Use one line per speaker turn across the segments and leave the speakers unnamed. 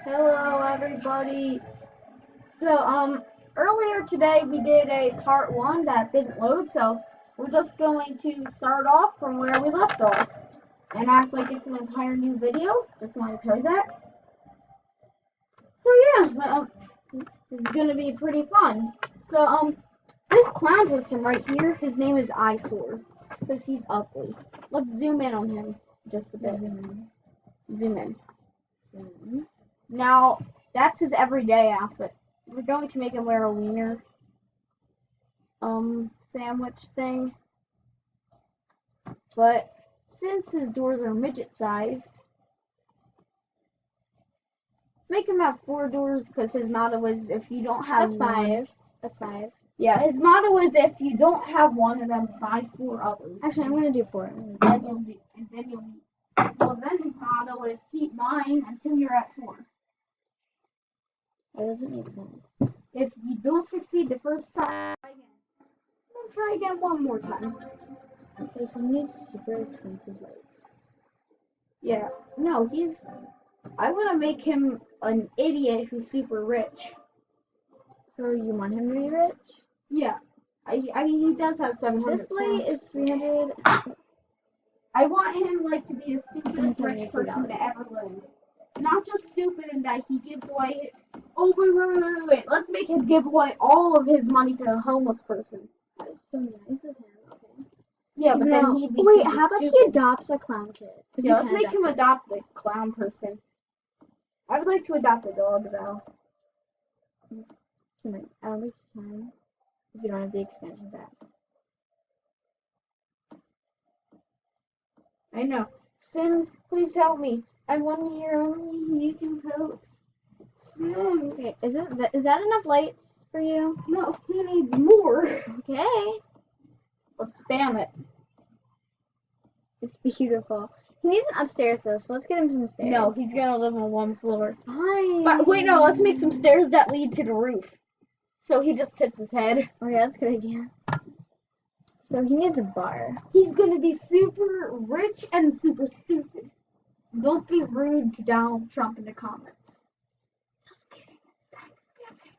Hello, everybody. Earlier today we did a part one that didn't load, so we're just going to start off from where we left off and act like it's an entire new video. Just want to tell you that. So yeah, it's gonna be pretty fun. This clown person right here, his name is Eyesore, because he's ugly. Let's zoom in on him just a bit. Zoom in. Now, that's his everyday outfit. We're going to make him wear a wiener sandwich thing. But since his doors are midget sized, make him have 4 doors because his motto is if you don't have
That's 5.
Yeah, his motto is if you don't have one of them, buy 4 others.
Actually, I'm gonna do 4.
Well, then his motto is keep buying until you're at 4.
That doesn't make sense.
If you don't succeed the first time, try again. Then try again one more time.
There's so many super expensive lights.
Yeah, no, I want to make him an idiot who's super rich.
So you want him to be rich?
Yeah, he does have 700.
This light is 300.
I want him to be the stupidest rich person to ever live. Not just stupid in that he gives away. Oh wait. Let's make him give away all of his money to a homeless person.
That is so nice of him. Okay.
Yeah, but then he'd be
wait,
super
how about
stupid.
he adopts a clown kid?
Yeah, let's make him adopt the clown person. I would like to adopt a dog though.
Come on, I don't think you can. If you don't have the expansion pack.
I know. Sims, please help me. I'm 1 year only YouTube host. Sims.
Okay, is that enough lights for you?
No, he needs more.
Okay.
Let's spam it.
It's beautiful. He needs an upstairs though, so let's get him some stairs.
No, he's gonna live on 1 floor.
Fine.
But wait, no, let's make some stairs that lead to the roof. So he just hits his head.
Oh yeah, that's a good idea. So he needs a bar.
He's gonna be super rich and super stupid. Don't be rude to Donald Trump in the comments. Just kidding, it's Thanksgiving.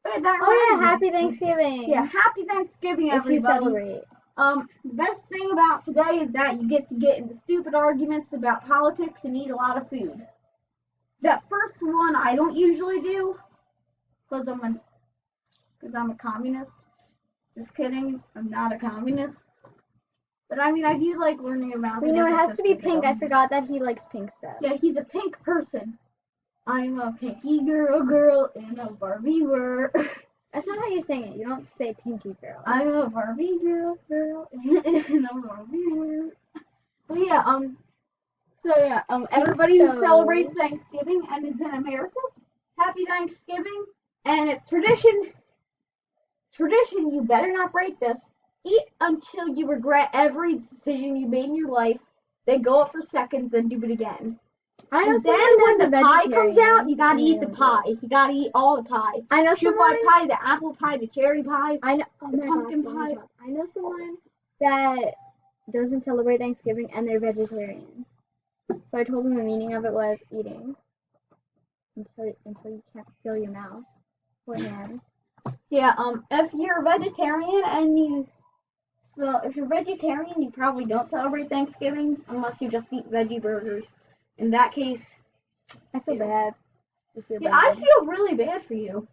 Wait,
Happy Thanksgiving.
Yeah, happy Thanksgiving, everybody.
If you celebrate.
The best thing about today is that you get to get into stupid arguments about politics and eat a lot of food. That first one I don't usually do, because I'm a communist. Just kidding, I'm not a communist. But I mean, I do like learning about
it has to be pink. I forgot that he likes pink stuff.
Yeah, he's a pink person. I'm a pinky girl in a Barbie world.
That's not how you're saying it. You don't say pinky girl.
I'm a Barbie girl in a Barbie world. Well, yeah, everybody who celebrates Thanksgiving and is in America, happy Thanksgiving. And it's tradition, you better not break this. Eat until you regret every decision you made in your life, then go up for seconds and do it again.
I know.
And then when the pie comes out, you gotta eat the pie. You gotta eat all the pie.
I know
someone pie, the apple pie, the cherry pie.
I know. Oh
the
my
pumpkin
gosh,
pie.
I know someone that doesn't celebrate Thanksgiving and they're vegetarian. So I told them the meaning of it was eating until you can't feel your mouth or hands.
Yeah. If you're a vegetarian and if you're vegetarian, you probably don't celebrate Thanksgiving unless you just eat veggie burgers. In that case,
I feel bad.
Yeah, I feel really bad for you.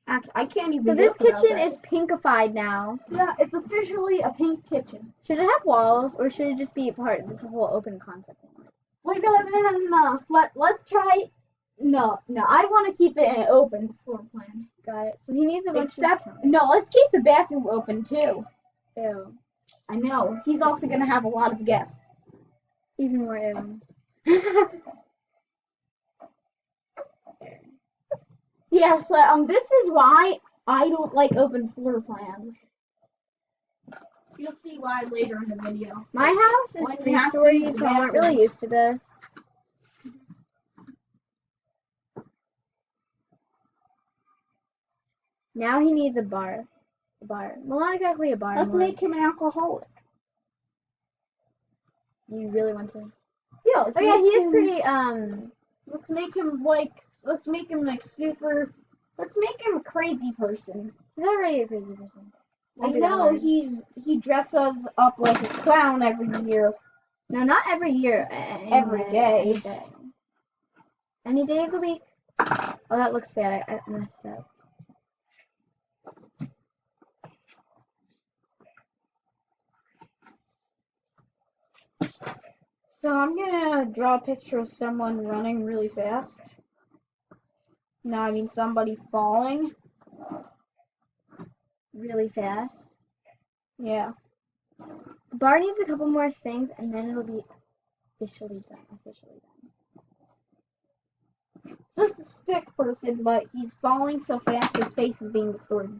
Actually, I can't even.
So this kitchen is pinkified now.
Yeah, it's officially a pink kitchen.
Should it have walls or should it just be part of this whole open concept?
Wait, no. Let's try. No. I want to keep it an open floor plan.
Got it. So he needs a bunch
let's keep the bathroom open too.
Ew.
I know. He's also gonna have a lot of guests.
Even more ew.
Yeah, so this is why I don't like open floor plans. You'll see why later in the video.
My house is 3-story, so I'm not really used to this. Now he needs a bar. Well, not exactly a bar.
Let's make him an alcoholic.
You really want to?
Yeah.
Oh yeah, he is pretty
Let's make him like super. Let's make him a crazy person.
He's already a crazy person.
I know he dresses up like a clown every year.
No, not every year.
Every day.
Any day. Any day of the week. Oh, that looks bad. I messed up.
So I'm gonna draw a picture of someone running really fast. No, I mean somebody falling.
Really fast.
Yeah.
Bar needs a couple more things, and then it'll be officially done.
This is a stick person, but he's falling so fast his face is being distorted.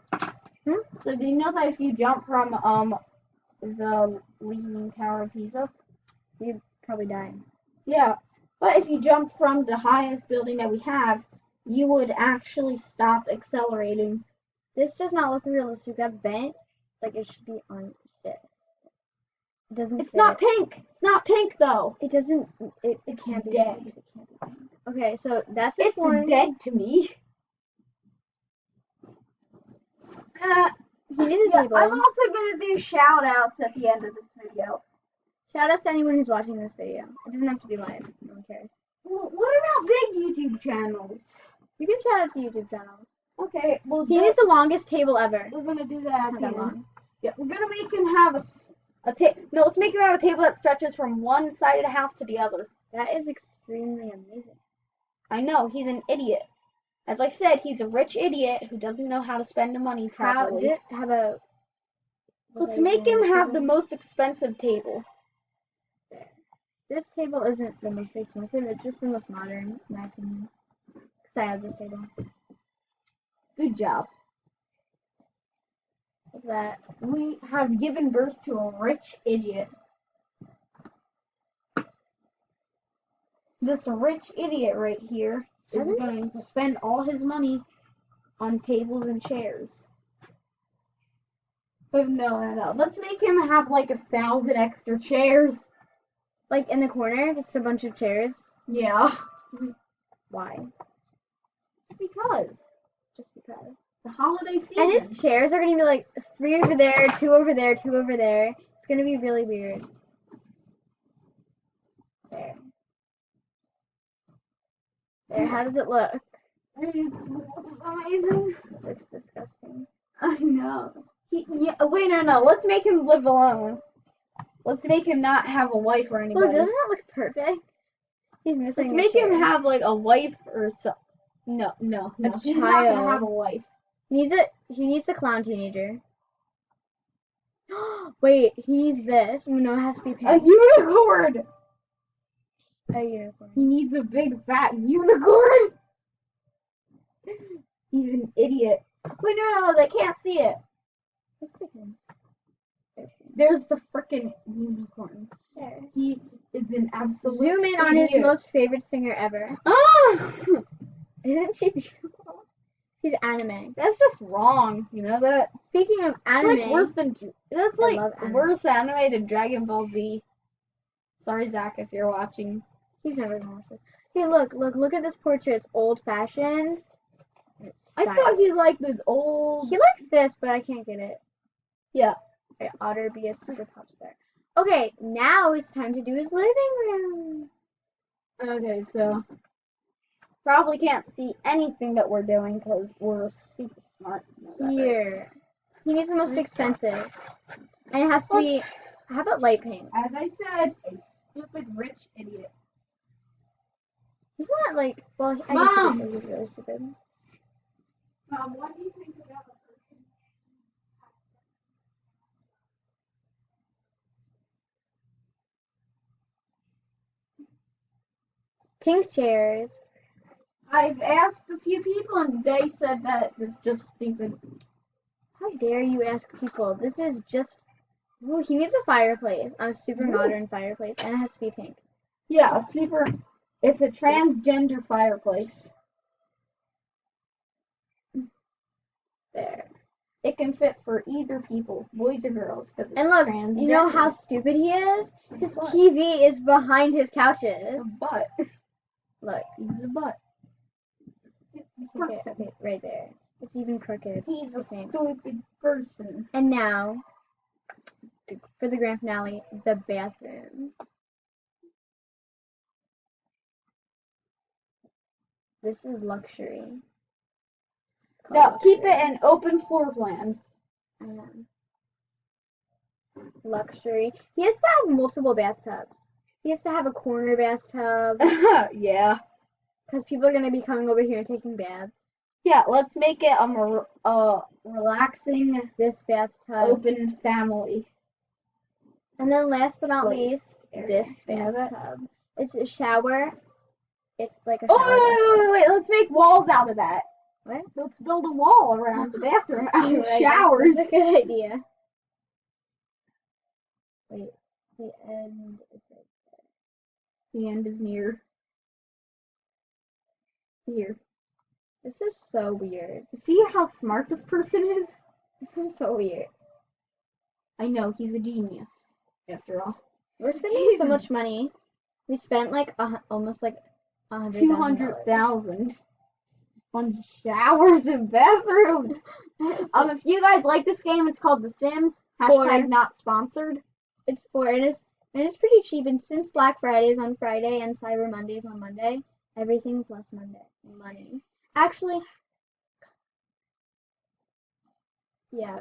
So do you know that if you jump from the Leaning Tower of Pisa?
You'd probably die.
Yeah. But if you jump from the highest building that we have, you would actually stop accelerating.
This does not look realistic. That vent, like it should be on this. It doesn't.
It's
fit.
not pink. It's not pink though.
It doesn't. It
It's
can't be
dead.
pink. It can't be pink. Okay, so that's his
It's
one.
dead to me.
He needs a
Yeah,
table.
I'm also going to do shout outs at the end of this video.
Shout outs to anyone who's watching this video. It doesn't have to be live. No one cares.
Well, what about big YouTube channels?
You can shout out to YouTube channels.
Okay, well,
He needs the longest table ever.
we're going to do that at
It's
the
not that
end.
long.
Yeah, we're going to make him have a table. No, let's make him have a table that stretches from one side of the house to the other.
That is extremely amazing.
I know, he's an idiot. As I said, he's a rich idiot who doesn't know how to spend the money properly.
How about...
Let's make him have the most expensive table.
This table isn't the most expensive, it's just the most modern, in my opinion. Because I have this table.
Good job.
What's that?
We have given birth to a rich idiot. This rich idiot right here is going to spend all his money on tables and chairs. No. Let's make him have like 1,000 extra chairs.
Like in the corner, just a bunch of chairs.
Yeah.
Why?
Because.
Just because.
The holiday season.
And his chairs are gonna be like 3 over there, 2 over there, 2 over there. It's gonna be really weird. There. There, how does it look?
It looks amazing.
It looks disgusting.
I know. Wait, no. Let's make him live alone. Let's make him not have a wife or anybody.
Oh, doesn't that look perfect? He's missing
Let's make
chair.
him have like a wife or so. No. He's not
child.
gonna have a wife.
He needs a clown teenager. Wait, he needs this. No, it has to be
A
pink.
unicorn.
A unicorn.
He needs a big fat unicorn. He's an idiot. Wait, no, they can't see it.
What's the pin?
There's the frickin' unicorn.
There.
He is an absolute
Zoom in on his most favorite singer ever.
Ah!
Isn't she beautiful? She's anime.
That's just wrong. You know that?
Speaking of
It's
anime,
like worse than. That's
I
like
love anime.
worse anime than Dragon Ball Z. Sorry, Zach, if you're watching.
he's never gonna watch this. Hey, look at this portrait. It's old fashioned. It's
I thought he liked those old.
he likes this, but I can't get it.
Yeah.
Okay, Otter be a super pop star. Okay, now it's time to do his living room.
Okay, so probably can't see anything that we're doing because we're super smart.
Here. He needs the most expensive. And it has to be, how about light pink?
As I said, a stupid rich idiot.
He's not like, well, I
Mom!
guess he's really stupid.
Mom, what do you think about a person?
Pink chairs.
I've asked a few people and they said that it's just stupid.
How dare you ask people? This is just, ooh, he needs a fireplace, a super modern fireplace, and it has to be pink.
Yeah, it's a transgender fireplace.
There.
It can fit for either people, boys or girls, because it's
And look,
transgender.
you know how stupid he is? His
What?
TV is behind his couches.
But
Look.
He's a butt. He's a stupid
Okay,
person.
okay, right there. It's even crooked.
He's
I
a
think.
stupid person.
And now, for the grand finale, the bathroom. This is luxury. It's called
No, keep it
luxury.
an open floor plan.
Luxury. He has to have multiple bathtubs. He has to have a corner bathtub
Yeah.
because people are gonna be coming over here and taking baths.
Yeah, let's make it a relaxing,
This bathtub,
open family.
and then last but not
place
least,
area.
this
You know that?
bathtub. It's a shower. It's like a
Oh,
shower.
wait, let's make walls out of that.
What?
Let's build a wall around the bathroom out
You're
of
right,
showers.
That's a good idea. Wait, the end is right.
The end is near. Here.
This is so weird.
See how smart this person is?
This is so weird.
I know, he's a genius, after all.
We're spending so much money. We spent like almost like $100,000.
200,000 on showers and bathrooms. If you guys like this game, it's called The Sims. Hashtag not sponsored.
It's and it's pretty cheap. And since Black Friday is on Friday and Cyber Monday is on Monday, everything's less money. Actually, yeah.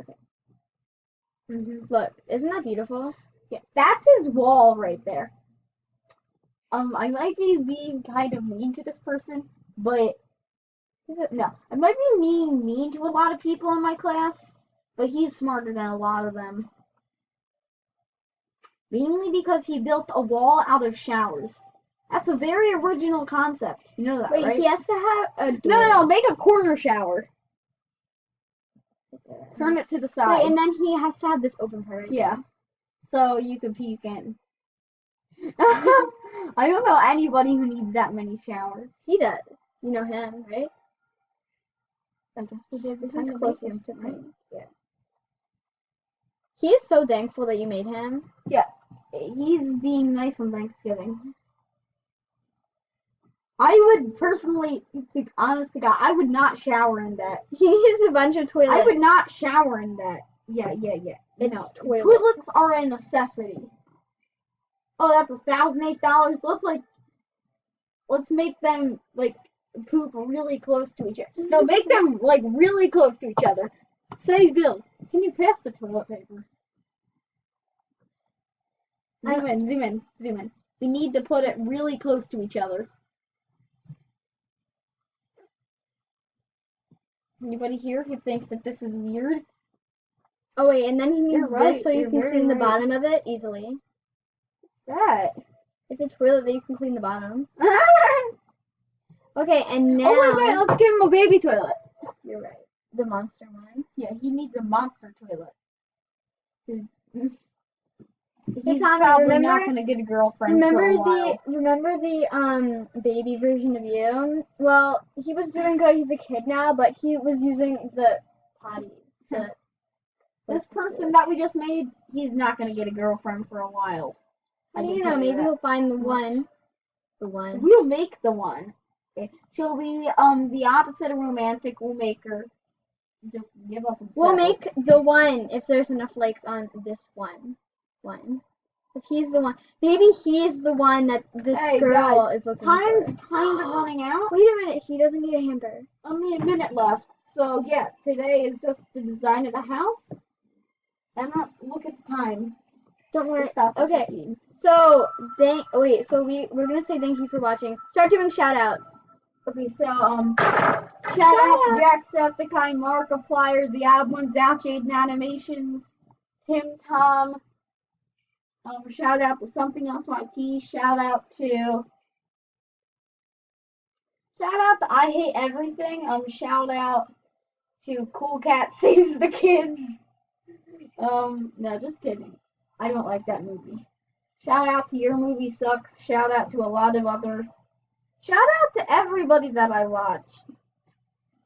Okay. Look, isn't that beautiful?
Yeah, that's his wall right there. I might be being kind of mean to this person, but no, I might be mean to a lot of people in my class, but he's smarter than a lot of them. Mainly because he built a wall out of showers. That's a very original concept. You know that,
Wait,
right?
he has to have a door.
No, make a corner shower. Turn it to the side.
Wait, and then he has to have this open part. Right?
Yeah. So you can peek in. I don't know anybody who needs that many showers.
He does. You know him, right?
I guess we did.
This is closest to
right?
him. Yeah. He is so thankful that you made him.
Yeah. He's being nice on Thanksgiving. I would personally, honest to God, I would not shower in that.
He needs a bunch of toilets.
I would not shower in that. Yeah.
It's
No,
toilets.
toilets are a necessity. Oh, that's $1,008. Let's make them like poop really close to each other. No, make them like really close to each other. Say, Bill, can you pass the toilet paper? Zoom in. We need to put it really close to each other. Anybody here who thinks that this is weird?
Oh wait, and then he needs
right,
this so you
you're
can
very
clean the
right.
bottom of it easily.
What's that?
It's a toilet that you can clean the bottom. Okay, and now.
Oh wait, let's give him a baby toilet.
You're right. The monster one.
Yeah, he needs a monster toilet. He's
Tommy,
probably not gonna get a girlfriend for a while.
Remember the baby version of you? Well, he was doing good. He's a kid now, but he was using the potties.
This person that we just made, he's not gonna get a girlfriend for a while.
You know, maybe he'll find the one. The one.
We'll make the one. Okay. She'll be the opposite of romantic. We'll make her just give up and
We'll
settle.
make the one if there's enough likes on this one. Because he's the one. Maybe he's the one that this girl
guys,
is looking
time's
for.
kind of running out.
Wait a minute, he doesn't get a hamper.
Only a minute left. So yeah, today is just the design of the house. And look at the time.
Don't worry.
It stops at
Okay.
15.
So we're gonna say thank you for watching. Start doing shout outs.
Okay, so shout out to Jacksepticeye, Markiplier, the Odd Ones Out, Jaden Animations, Tim Tom. Shout out to Something Else YT. Shout out to I Hate Everything. Shout out to Cool Cat Saves the Kids. No, just kidding. I don't like that movie. Shout out to Your Movie Sucks. Shout out to a lot of other. Shout out to everybody that I watch.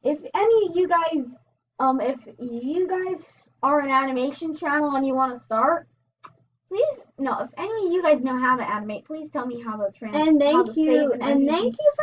If any of you guys, if you guys are an animation channel and you want to start, please, no, if any of you guys know how to animate, please tell me how to
And thank you for